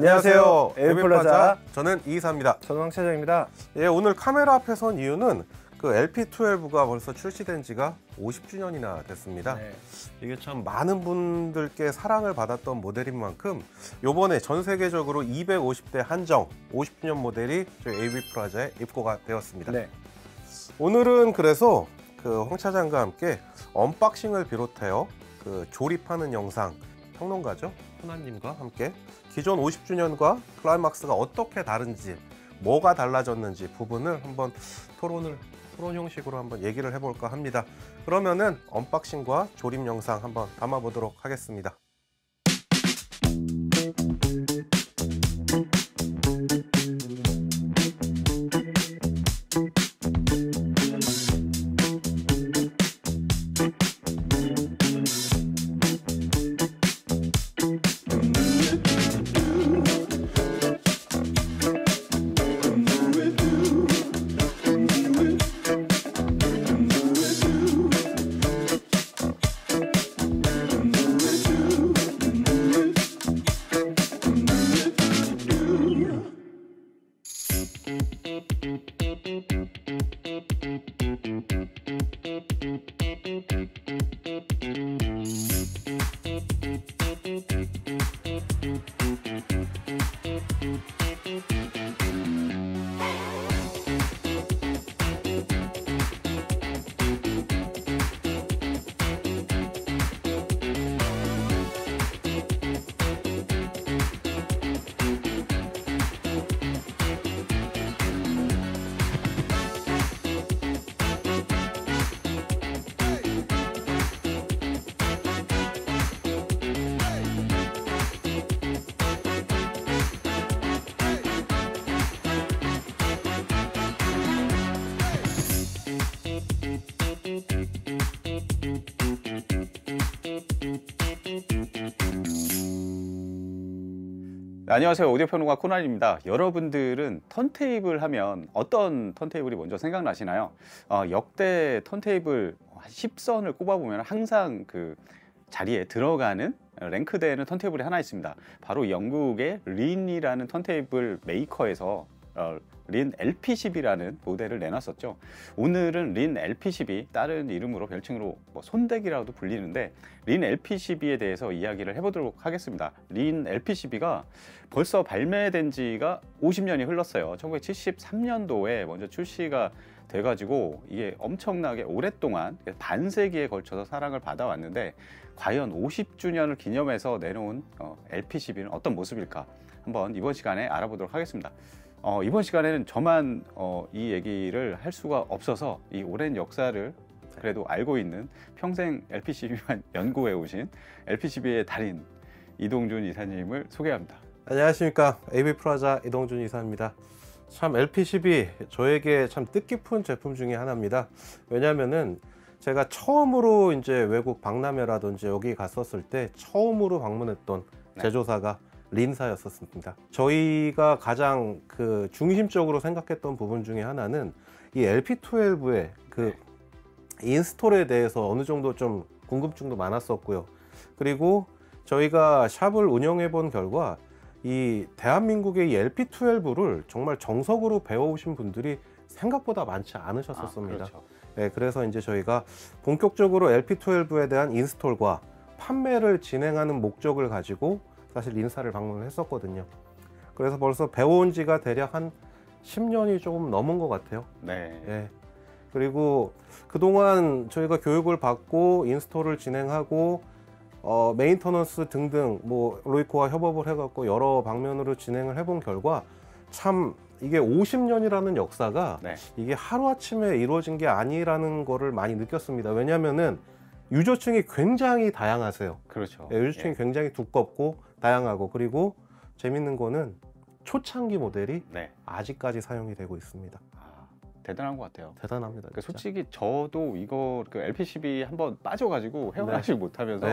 안녕하세요. 에이블플라자. 저는 이이사입니다. 저는 황 차장입니다. 예, 오늘 카메라 앞에 선 이유는 그 LP12가 벌써 출시된 지가 50주년이나 됐습니다. 네. 이게 참 많은 분들께 사랑을 받았던 모델인 만큼 요번에 전 세계적으로 250대 한정 50주년 모델이 저희 에이블플라자에 입고가 되었습니다. 네. 오늘은 그래서 그 황 차장과 함께 언박싱을 비롯하여 그 조립하는 영상 평론가죠 호나님과 함께 기존 50주년과 클라이막스가 어떻게 다른지 뭐가 달라졌는지 부분을 한번 토론 형식으로 한번 얘기를 해볼까 합니다. 그러면은 언박싱과 조립 영상 한번 담아보도록 하겠습니다. 안녕하세요. 오디오평론가 코난입니다. 여러분들은 턴테이블 하면 어떤 턴테이블이 먼저 생각나시나요? 역대 턴테이블 10선을 꼽아보면 항상 그 자리에 들어가는 랭크되는 턴테이블이 하나 있습니다. 바로 영국의 린이라는 턴테이블 메이커에서 린 LP12라는 모델을 내놨었죠. 오늘은 린 LP12, 다른 이름으로 별칭으로 손대기라고도 불리는데 린 LP12에 대해서 이야기를 해보도록 하겠습니다. 린 LP12가 벌써 발매된 지가 50년이 흘렀어요. 1973년도에 먼저 출시가 돼가지고 이게 엄청나게 오랫동안 반세기에 걸쳐서 사랑을 받아왔는데 과연 50주년을 기념해서 내놓은 LP12는 어떤 모습일까? 한번 이번 시간에 알아보도록 하겠습니다. 이번 시간에는 저만 이 얘기를 할 수가 없어서 이 오랜 역사를 그래도 알고 있는 평생 LP12만 연구해 오신 LP12의 달인 이동준 이사님을 소개합니다. 안녕하십니까. 에이블플라자 이동준 이사입니다. 참 LP12 저에게 참 뜻깊은 제품 중에 하나입니다. 왜냐면은 제가 처음으로 이제 외국 박람회라든지 여기 갔었을 때 처음으로 방문했던 제조사가 린사였었습니다. 저희가 가장 그 중심적으로 생각했던 부분 중에 하나는 이 LP12의 그 인스톨에 대해서 어느 정도 좀 궁금증도 많았었고요. 그리고 저희가 샵을 운영해 본 결과 이 대한민국의 이 LP12를 정말 정석으로 배워오신 분들이 생각보다 많지 않으셨었습니다. 그렇죠. 네, 그래서 이제 저희가 본격적으로 LP12에 대한 인스톨과 판매를 진행하는 목적을 가지고 사실 린사를 방문을 했었거든요. 그래서 벌써 배워온 지가 대략 한 10년이 조금 넘은 것 같아요. 네. 예. 그리고 그동안 저희가 교육을 받고 인스톨을 진행하고 메인터넌스 등등 뭐 로이코와 협업을 해갖고 여러 방면으로 진행을 해본 결과 참 이게 50년이라는 역사가 이게 하루아침에 이루어진 게 아니라는 거를 많이 느꼈습니다. 왜냐면은 유저층이 굉장히 다양하세요. 그렇죠. 예, 유저층이 굉장히 두껍고 다양하고 그리고 재밌는 거는 초창기 모델이 아직까지 사용이 되고 있습니다. 대단한 것 같아요. 대단합니다. 그러니까 솔직히 저도 이거 그 LP12 한번 빠져가지고 헤어나지 못하면서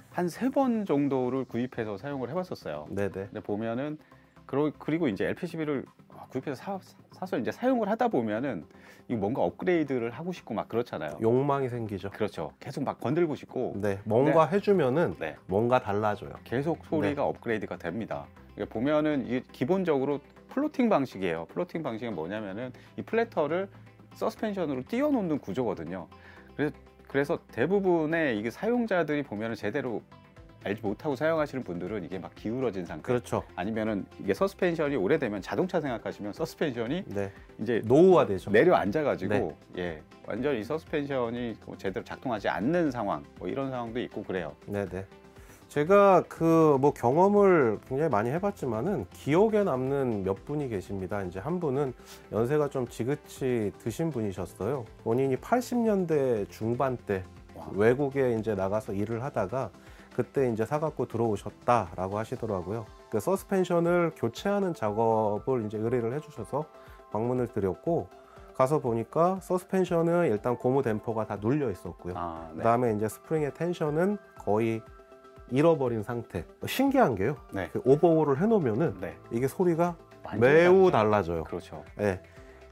한 3번 정도를 구입해서 사용을 해봤었어요. 근데 보면은 그리고 이제 LP12를 구입해서 사서 이제 사용을 하다 보면은 이거 뭔가 업그레이드를 하고 싶고 막 그렇잖아요. 욕망이 생기죠. 그렇죠. 계속 막 건들고 싶고. 뭔가 해주면은 뭔가 달라져요. 계속 소리가 업그레이드가 됩니다. 그러니까 보면은 이게 기본적으로 플로팅 방식이에요. 플로팅 방식은 뭐냐면은 이 플래터를 서스펜션으로 띄워놓는 구조거든요. 그래서 대부분의 이게 사용자들이 보면은 제대로 알지 못하고 사용하시는 분들은 이게 막 기울어진 상태. 그렇죠. 아니면은 이게 서스펜션이 오래되면 자동차 생각하시면 서스펜션이 네. 이제 노후화되죠. 내려앉아가지고 네. 예 완전히 서스펜션이 제대로 작동하지 않는 상황, 뭐 이런 상황도 있고 그래요. 네네. 제가 그 뭐 경험을 굉장히 많이 해봤지만은 기억에 남는 몇 분이 계십니다. 이제 한 분은 연세가 좀 지긋이 드신 분이셨어요. 본인이 80년대 중반 때 와. 외국에 이제 나가서 일을 하다가 그때 이제 사갖고 들어오셨다라고 하시더라고요. 그 서스펜션을 교체하는 작업을 이제 의뢰를 해주셔서 방문을 드렸고 가서 보니까 서스펜션은 일단 고무 댐퍼가 다 눌려 있었고요. 아, 네. 그다음에 이제 스프링의 텐션은 거의 잃어버린 상태. 신기한 게요. 네. 그 오버홀을 해놓으면은 네. 이게 소리가 완전히 매우 다르죠. 달라져요. 그렇죠. 예.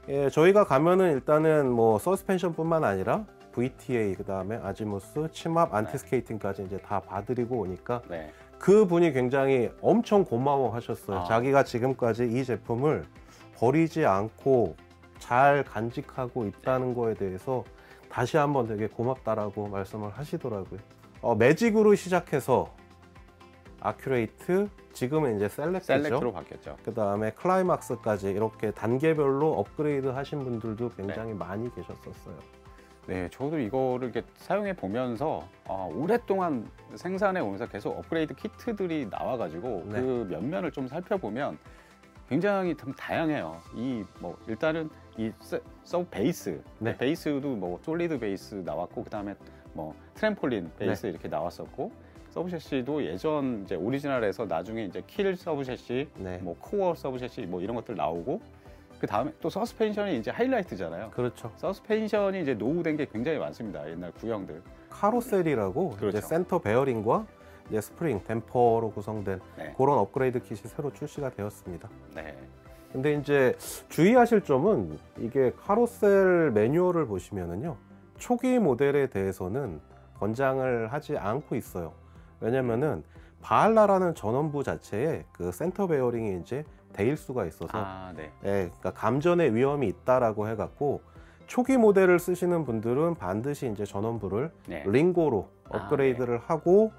예, 저희가 가면은 일단은 뭐 서스펜션뿐만 아니라 VTA 그다음에 아지무스, 침합, 안티스케이팅까지 이제 다 봐드리고 오니까 네. 그 분이 굉장히 엄청 고마워하셨어요. 아. 자기가 지금까지 이 제품을 버리지 않고 잘 간직하고 있다는 거에 대해서 다시 한번 되게 고맙다라고 말씀을 하시더라고요. 매직으로 시작해서 아큐레이트, 지금은 이제 셀렉트죠. 셀렉트로 바뀌었죠. 그 다음에 클라이막스까지 이렇게 단계별로 업그레이드 하신 분들도 굉장히 많이 계셨었어요. 네, 저도 이거를 이렇게 사용해 보면서 오랫동안 생산해 오면서 계속 업그레이드 키트들이 나와가지고 네. 그 면면을 좀 살펴보면 굉장히 좀 다양해요. 이 뭐 일단은 이 서 베이스, 네. 베이스도 뭐 솔리드 베이스 나왔고 그 다음에 뭐 트램폴린 베이스 이렇게 나왔었고 서브 셰시도 예전 이제 오리지널에서 나중에 이제 킬 서브 셰시, 네. 뭐 코어 서브 셰시 뭐 이런 것들 나오고 그 다음에 또 서스펜션이 이제 하이라이트잖아요. 그렇죠. 서스펜션이 이제 노후된 게 굉장히 많습니다. 옛날 구형들. 카로셀이라고 그렇죠. 이제 센터 베어링과 이제 스프링, 댐퍼로 구성된 네. 그런 업그레이드 kit이 새로 출시가 되었습니다. 네. 근데 이제 주의하실 점은 이게 카로셀 매뉴얼을 보시면은요. 초기 모델에 대해서는 권장을 하지 않고 있어요. 왜냐면은 바할라라는 전원부 자체에 그 센터 베어링이 이제 데일 수가 있어서 네. 예, 그러니까 감전의 위험이 있다라고 해갖고 초기 모델을 쓰시는 분들은 반드시 이제 전원부를 네. 링고로 업그레이드를 하고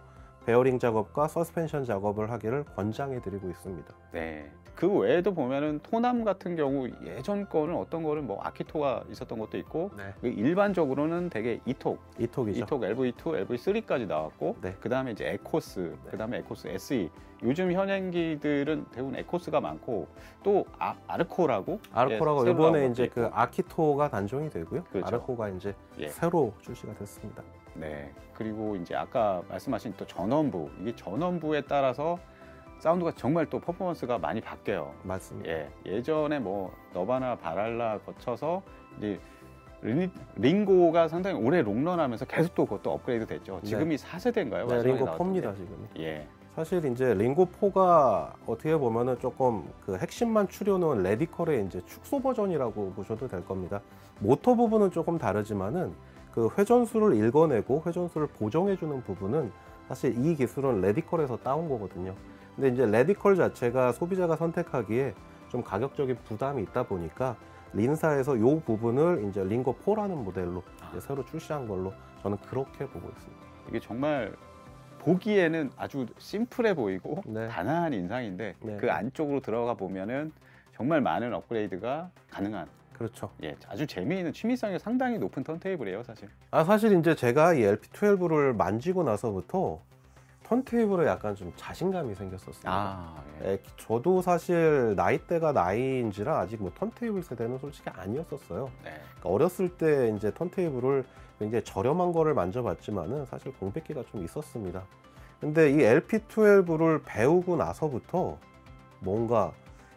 베어링 작업과 서스펜션 작업을 하기를 권장해 드리고 있습니다. 네. 그 외에도 보면은 토남 같은 경우 예전 거는 어떤 거는 뭐 아키토가 있었던 것도 있고 일반적으로는 되게 이톡, 이톡이죠. 이톡 LV2, LV3까지 나왔고 네. 그 다음에 이제 에코스, 네. 그 다음에 에코스 SE. 요즘 현행기들은 대부분 에코스가 많고 또 아르코라고 아르코라고 새로 나온 이번에 것도 이제 있고. 그 아키토가 단종이 되고요. 그렇죠. 아르코가 이제 예. 새로 출시가 됐습니다. 네. 그리고 이제 아까 말씀하신 또 전원부, 이게 전원부에 따라서 사운드가 정말 또 퍼포먼스가 많이 바뀌어요. 맞습니다. 예. 예전에 뭐 너바나 바랄라 거쳐서 이제 링고가 상당히 오래 롱런하면서 계속 또 그것도 업그레이드 됐죠. 지금이 4세대인가요? 네, 링고 4입니다 지금. 예. 사실 이제 링고 4가 어떻게 보면은 조금 그 핵심만 추려놓은 레디컬의 이제 축소 버전이라고 보셔도 될 겁니다. 모터 부분은 조금 다르지만은 그 회전수를 읽어내고 회전수를 보정해주는 부분은 사실 이 기술은 레디컬에서 따온 거거든요. 근데 이제 레디컬 자체가 소비자가 선택하기에 좀 가격적인 부담이 있다 보니까 린사에서 이 부분을 이제 링고 4라는 모델로 이제 새로 출시한 걸로 저는 그렇게 보고 있습니다. 이게 정말 보기에는 아주 심플해 보이고 네. 단아한 인상인데 네. 그 안쪽으로 들어가 보면은 정말 많은 업그레이드가 가능한 그렇죠. 예, 아주 재미있는 취미성이 상당히 높은 턴테이블이에요, 사실. 사실 이제 제가 이 LP12를 만지고 나서부터 턴테이블에 약간 좀 자신감이 생겼었습니다. 예. 저도 사실 나이대가 나이인지라 아직 뭐 턴테이블 세대는 솔직히 아니었었어요. 네. 그러니까 어렸을 때 이제 턴테이블을 굉장히 저렴한 거를 만져봤지만은 사실 공백기가 좀 있었습니다. 근데 이 LP12를 배우고 나서부터 뭔가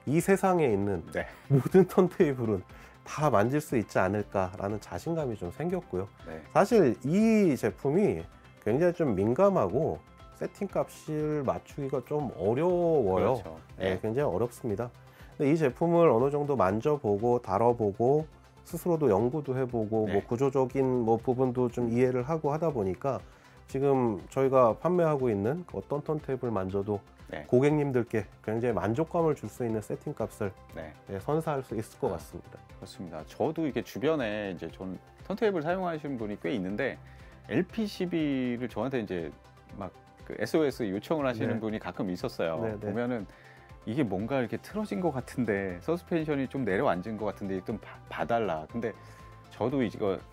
이 세상에 있는 네. 모든 턴테이블은 다 만질 수 있지 않을까라는 자신감이 좀 생겼고요. 네. 사실 이 제품이 굉장히 좀 민감하고 세팅 값을 맞추기가 좀 어려워요. 그렇죠. 네, 굉장히 어렵습니다. 근데 이 제품을 어느 정도 만져보고 다뤄보고 스스로도 연구도 해보고 네. 뭐 구조적인 뭐 부분도 좀 이해를 하고 하다 보니까 지금 저희가 판매하고 있는 어떤 턴테이블 만져도 네. 고객님들께 굉장히 만족감을 줄 수 있는 세팅 값을 네. 선사할 수 있을 것 같습니다. 그렇습니다. 저도 이게 주변에 이제 전 턴테이블 사용하시는 분이 꽤 있는데 LP12를 저한테 이제 막 그 SOS 요청을 하시는 네. 분이 가끔 있었어요. 네, 네. 보면은 이게 뭔가 이렇게 틀어진 것 같은데 서스펜션이 좀 내려앉은 것 같은데 좀 봐달라. 근데 저도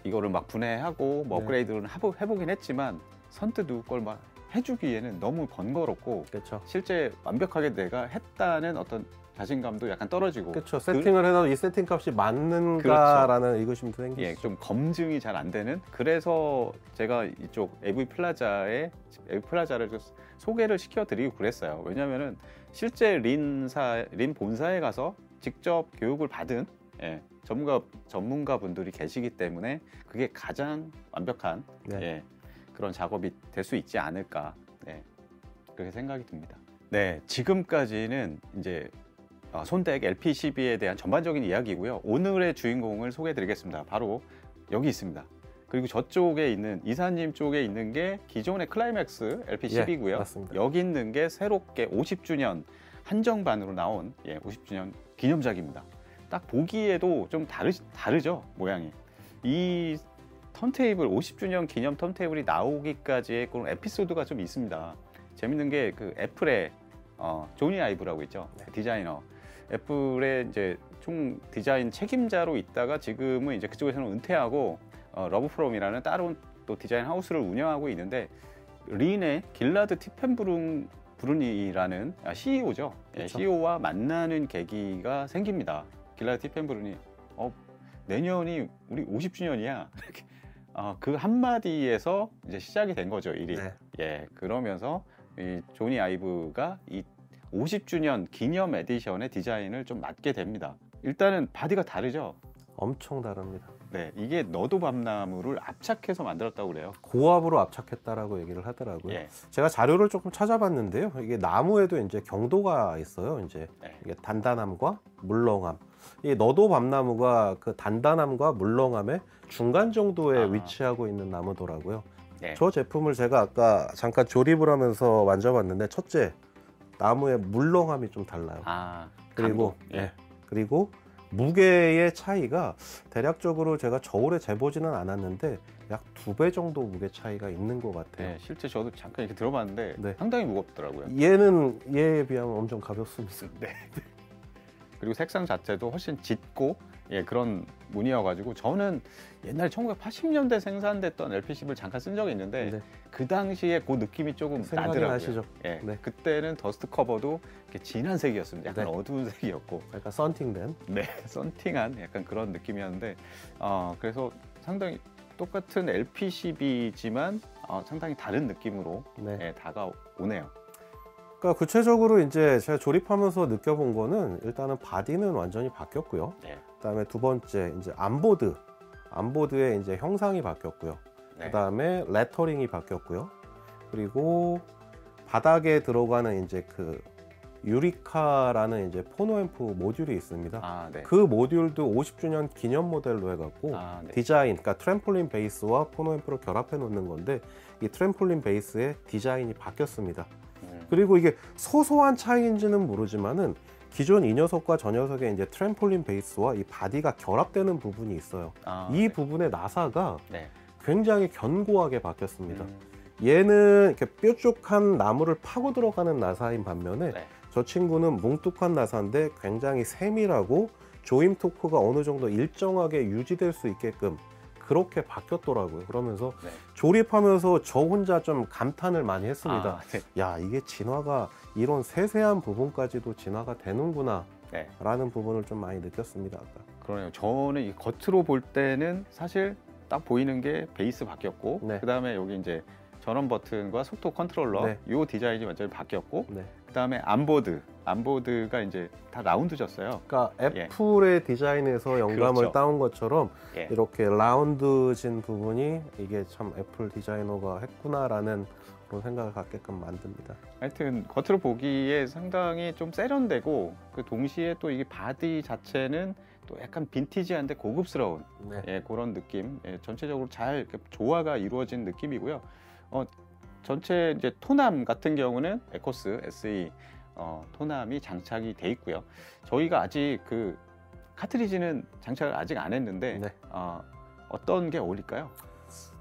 이거를 막 분해하고 뭐 네. 업그레이드를 해보긴 했지만 선뜻 그걸 막 해주기에는 너무 번거롭고 그렇죠. 실제 완벽하게 내가 했다는 어떤 자신감도 약간 떨어지고 그렇죠. 세팅을 해도 이 세팅 값이 맞는가라는 의구심도 생기죠. 예, 좀 검증이 잘 안 되는. 그래서 제가 이쪽 AV 플라자를 좀 소개를 시켜드리고 그랬어요. 왜냐하면은 실제 린 본사에 가서 직접 교육을 받은 전문가 분들이 계시기 때문에 그게 가장 완벽한 네. 그런 작업이 될 수 있지 않을까, 그렇게 생각이 듭니다. 네, 지금까지는 이제 손덱 LP12에 대한 전반적인 이야기고요. 오늘의 주인공을 소개해드리겠습니다. 바로 여기 있습니다. 그리고 저쪽에 있는 이사님 쪽에 있는 게 기존의 클라이맥스 LP12고요. 맞습니다. 여기 있는 게 새롭게 50주년 한정반으로 나온 50주년 기념작입니다. 딱 보기에도 좀 다르죠, 모양이. 이 턴테이블 50주년 기념 턴테이블이 나오기까지의 그런 에피소드가 좀 있습니다. 재밌는 게 그 애플의 조니 아이브라고 있죠. 네. 디자이너. 애플의 이제 총 디자인 책임자로 있다가 지금은 이제 그쪽에서는 은퇴하고 러브프롬이라는 따로 또 디자인 하우스를 운영하고 있는데 린의 길라드 티펜브룬이라는 CEO죠. 그렇죠. CEO와 만나는 계기가 생깁니다. 길라드 티펜브룬이 내년이 우리 50주년이야. 이렇게 그 한마디에서 이제 시작이 된 거죠, 일이. 네. 예, 그러면서 이 조니 아이브가 이 50주년 기념 에디션의 디자인을 좀 맡게 됩니다. 일단은 바디가 다르죠. 엄청 다릅니다. 네, 이게 너도 밤나무를 압착해서 만들었다고 그래요. 고압으로 압착했다라고 얘기를 하더라고요. 예. 제가 자료를 조금 찾아봤는데요. 이게 나무에도 이제 경도가 있어요. 이제 네. 이게 단단함과 물렁함. 이 너도 밤나무가 그 단단함과 물렁함의 중간 정도에 위치하고 있는 나무더라고요. 네. 저 제품을 제가 아까 잠깐 조립을 하면서 만져봤는데 첫째, 나무의 물렁함이 좀 달라요. 그리고 강도. 예. 그리고 무게의 차이가 대략적으로 제가 저울에 재보지는 않았는데 약 2배 정도 무게 차이가 있는 것 같아요. 네, 실제 저도 잠깐 이렇게 들어봤는데 네. 상당히 무겁더라고요. 얘는 얘에 비하면 엄청 가볍습니다. 네. 그리고 색상 자체도 훨씬 짙고 그런 무늬여가지고 저는 옛날 1980년대 생산됐던 LP10을 잠깐 쓴 적이 있는데 네. 그 당시에 그 느낌이 조금 생각이 나더라고요. 나시죠? 예. 네. 그때는 더스트 커버도 이렇게 진한 색이었습니다. 약간 네. 어두운 색이었고, 약간 썬팅된. 네, 썬팅한 약간 그런 느낌이었는데, 그래서 상당히 똑같은 LP12지만 상당히 다른 느낌으로 네. 다가오네요. 그러니까 구체적으로 이제 제가 조립하면서 느껴본 거는 일단은 바디는 완전히 바뀌었고요. 네. 그다음에 두 번째 이제 암보드의 이제 형상이 바뀌었고요. 네. 그다음에 레터링이 바뀌었고요. 그리고 바닥에 들어가는 이제 그 유리카라는 이제 포노앰프 모듈이 있습니다. 네. 그 모듈도 50주년 기념 모델로 해갖고 네. 디자인, 그러니까 트램폴린 베이스와 포노앰프를 결합해 놓는 건데 이 트램폴린 베이스의 디자인이 바뀌었습니다. 그리고 이게 소소한 차이인지는 모르지만은 기존 이 녀석과 저 녀석의 이제 트램폴린 베이스와 이 바디가 결합되는 부분이 있어요. 이 부분의 나사가 네. 굉장히 견고하게 바뀌었습니다. 얘는 이렇게 뾰족한 나무를 파고 들어가는 나사인 반면에 네. 저 친구는 뭉툭한 나사인데 굉장히 세밀하고 조임 토크가 어느 정도 일정하게 유지될 수 있게끔 그렇게 바뀌었더라고요. 그러면서 네. 조립하면서 저 혼자 좀 감탄을 많이 했습니다. 네. 야, 이게 진화가 이런 세세한 부분까지도 진화가 되는구나 네. 라는 부분을 좀 많이 느꼈습니다. 아까. 그러네요. 저는 이 겉으로 볼 때는 사실 딱 보이는 게 베이스 바뀌었고, 네. 그 다음에 여기 이제 전원 버튼과 속도 컨트롤러 네. 이 디자인이 완전히 바뀌었고, 네. 그 다음에 암보드가 이제 다 라운드졌어요. 그러니까 애플의 디자인에서 영감을 그렇죠. 따온 것처럼 예. 이렇게 라운드진 부분이 이게 참 애플 디자이너가 했구나라는 그런 생각을 갖게끔 만듭니다. 하여튼 겉으로 보기에 상당히 좀 세련되고 그 동시에 또 이게 바디 자체는 또 약간 빈티지한데 고급스러운 네. 그런 느낌. 전체적으로 잘 이렇게 조화가 이루어진 느낌이고요. 전체 이제 토남 같은 경우는 에코스 SE 토남이 장착이 돼 있고요. 저희가 아직 그 카트리지는 장착을 아직 안 했는데 네. 어떤 게 어울릴까요?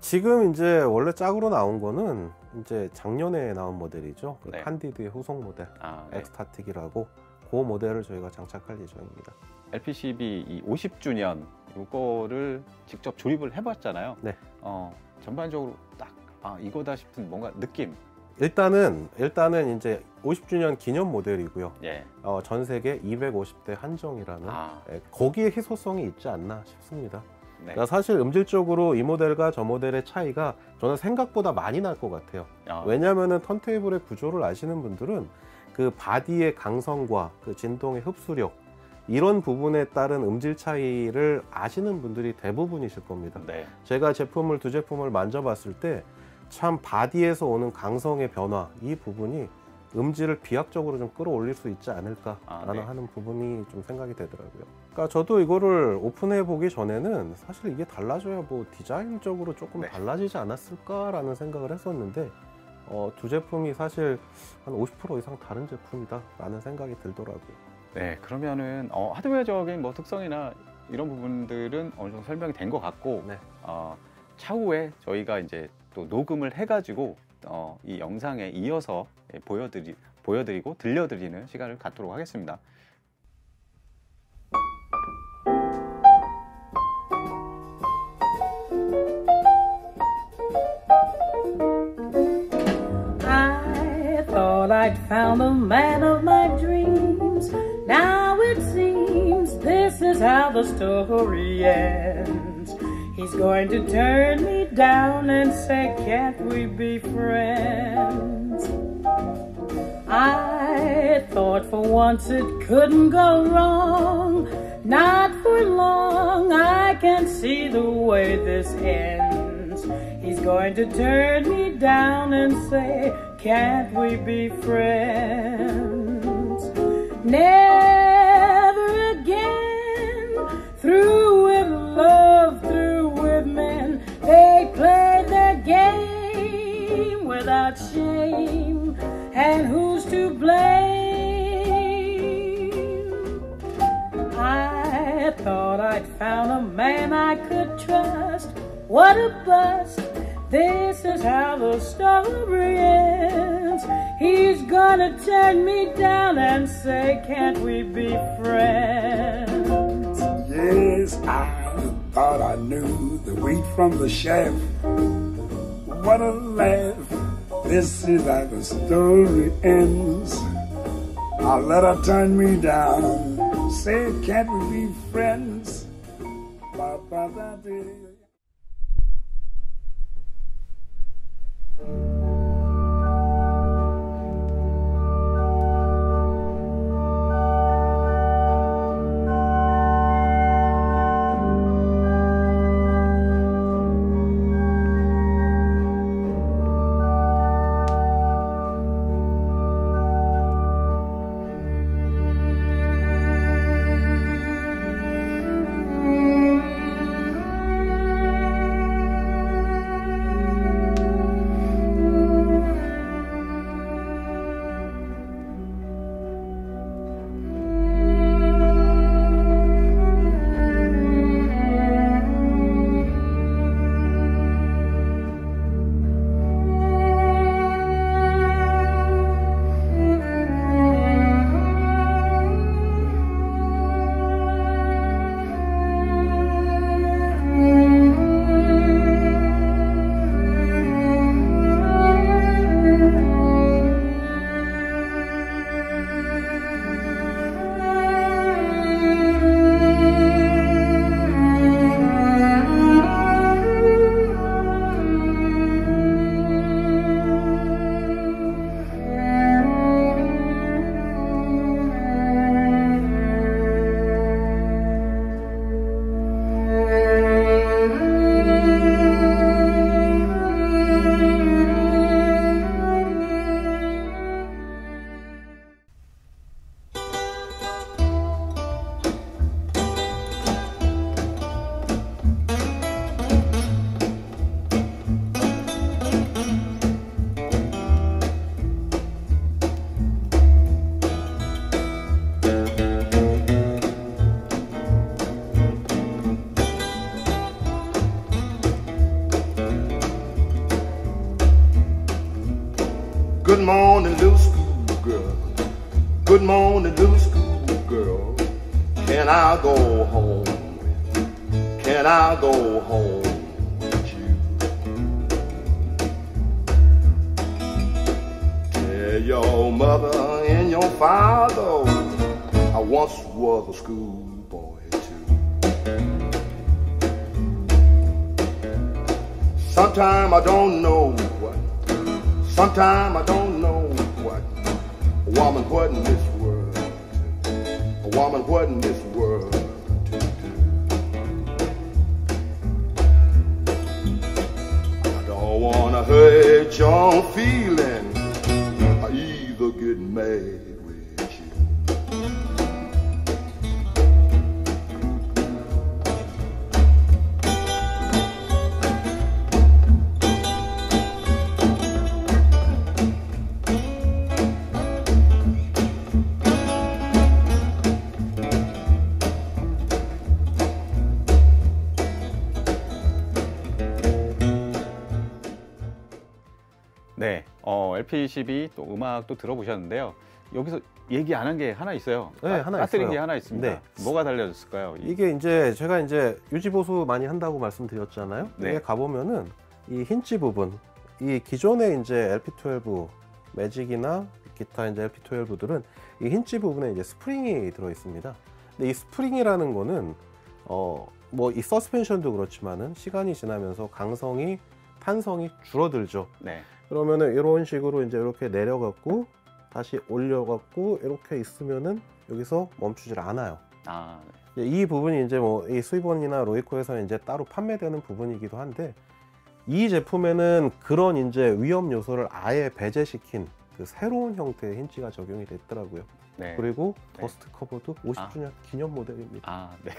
지금 이제 원래 짝으로 나온 거는 이제 작년에 나온 모델이죠. 그 네. 칸디드의 후속 모델 네. 엑스타틱이라고 그 모델을 저희가 장착할 예정입니다. LPCB 이 50주년 이거를 직접 조립을 해봤잖아요. 네. 전반적으로 딱 이거다 싶은 뭔가 느낌. 일단은 이제 50주년 기념 모델이고요. 예. 전 세계 250대 한정이라는 아, 거기에 희소성이 있지 않나 싶습니다. 네. 그러니까 사실 음질적으로 이 모델과 저 모델의 차이가 저는 생각보다 많이 날 것 같아요. 왜냐하면 턴테이블의 구조를 아시는 분들은 그 바디의 강성과 그 진동의 흡수력 이런 부분에 따른 음질 차이를 아시는 분들이 대부분이실 겁니다. 네. 제가 두 제품을 만져봤을 때 참 바디에서 오는 강성의 변화 이 부분이 음질을 비약적으로 좀 끌어올릴 수 있지 않을까라는 네. 하는 부분이 좀 생각이 되더라고요. 그러니까 저도 이거를 오픈해 보기 전에는 사실 이게 달라져야 뭐 디자인적으로 조금 네. 달라지지 않았을까라는 생각을 했었는데 두 제품이 사실 한 50% 이상 다른 제품이다라는 생각이 들더라고요. 네, 그러면은 하드웨어적인 뭐 특성이나 이런 부분들은 어느 정도 설명이 된 것 같고 네. 차후에 저희가 이제 또 녹음을 해가지고 이 영상에 이어서 보여드리고 들려드리는 시간을 갖도록 하겠습니다. I thought I'd found the man of my dreams. Now it seems this is how the story ends. He's going to turn me down and say, can't we be friends? I thought for once it couldn't go wrong. Not for long, I can see the way this ends. He's going to turn me down and say, can't we be friends? Never again, through with love, through with men. They play their game without shame, and who's to blame? I thought I'd found a man I could trust. What a bust. This is how the story ends. He's gonna turn me down and say, can't we be friends? Yes, I thought I knew the wheat from the chaff. What a laugh. This is how the story ends. I'll let her turn me down. Say, can't we be friends? Ba-ba-da-dee. go home? Can I go home with you? Tell your mother and your father I once was a schoolboy too. Sometime I don't know what, sometime I don't know what a woman what in this world, a woman what in this world to do. I don't wanna hurt your feeling, I either get mad with you. 네, LP12 또 음악도 들어보셨는데요. 여기서 얘기 안 한 게 하나 있어요. 네, 하나 빠뜨린 있어요. 게 하나 있습니다. 네. 뭐가 달려졌을까요? 이게 이제 제가 이제 유지보수 많이 한다고 말씀드렸잖아요. 네. 이게 가보면은 이 힌지 부분, 이 기존의 이제 LP12 매직이나 기타 이제 LP12들은 이 힌지 부분에 이제 스프링이 들어 있습니다. 근데 이 스프링이라는 거는 뭐 이 서스펜션도 그렇지만은 시간이 지나면서 강성이 탄성이 줄어들죠. 네. 그러면은 이런 식으로 이제 이렇게 내려갖고 다시 올려갖고 이렇게 있으면은 여기서 멈추질 않아요. 아, 이 부분이 이제 뭐 이 수입원이나 로이코에서 이제 따로 판매되는 부분이기도 한데 이 제품에는 그런 이제 위험 요소를 아예 배제시킨 그 새로운 형태의 힌지가 적용이 됐더라고요. 네. 그리고 네. 더스트 커버도 50주년 기념 모델입니다. 아, 네.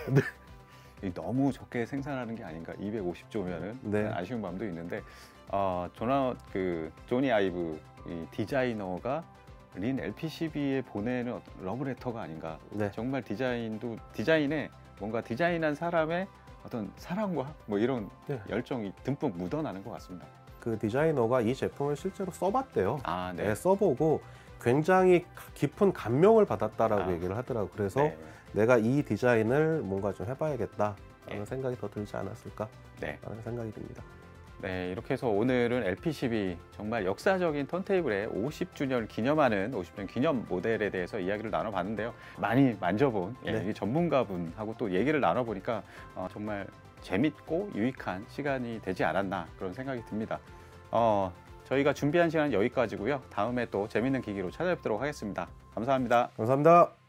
이 너무 적게 생산하는 게 아닌가. 250조면은 네. 아쉬운 마음도 있는데, 조니 아이브 이 디자이너가 린 LP12에 보내는 어떤 러브레터가 아닌가. 네. 정말 디자인에 뭔가 디자인한 사람의 어떤 사랑과 뭐 이런 네. 열정이 듬뿍 묻어나는 것 같습니다. 그 디자이너가 이 제품을 실제로 써봤대요. 아, 네. 네, 써보고 굉장히 깊은 감명을 받았다라고 아. 얘기를 하더라고요. 그래서 네. 내가 이 디자인을 뭔가 좀 해봐야겠다라는 네. 생각이 더 들지 않았을까 네. 라는 생각이 듭니다. 네, 이렇게 해서 오늘은 LP12 정말 역사적인 턴테이블의 50주년을 기념하는 50주년 기념 모델에 대해서 이야기를 나눠봤는데요. 많이 만져본 네. 이 전문가분하고 또 얘기를 나눠보니까 정말 재밌고 유익한 시간이 되지 않았나 그런 생각이 듭니다. 저희가 준비한 시간은 여기까지고요. 다음에 또 재밌는 기기로 찾아뵙도록 하겠습니다. 감사합니다. 감사합니다.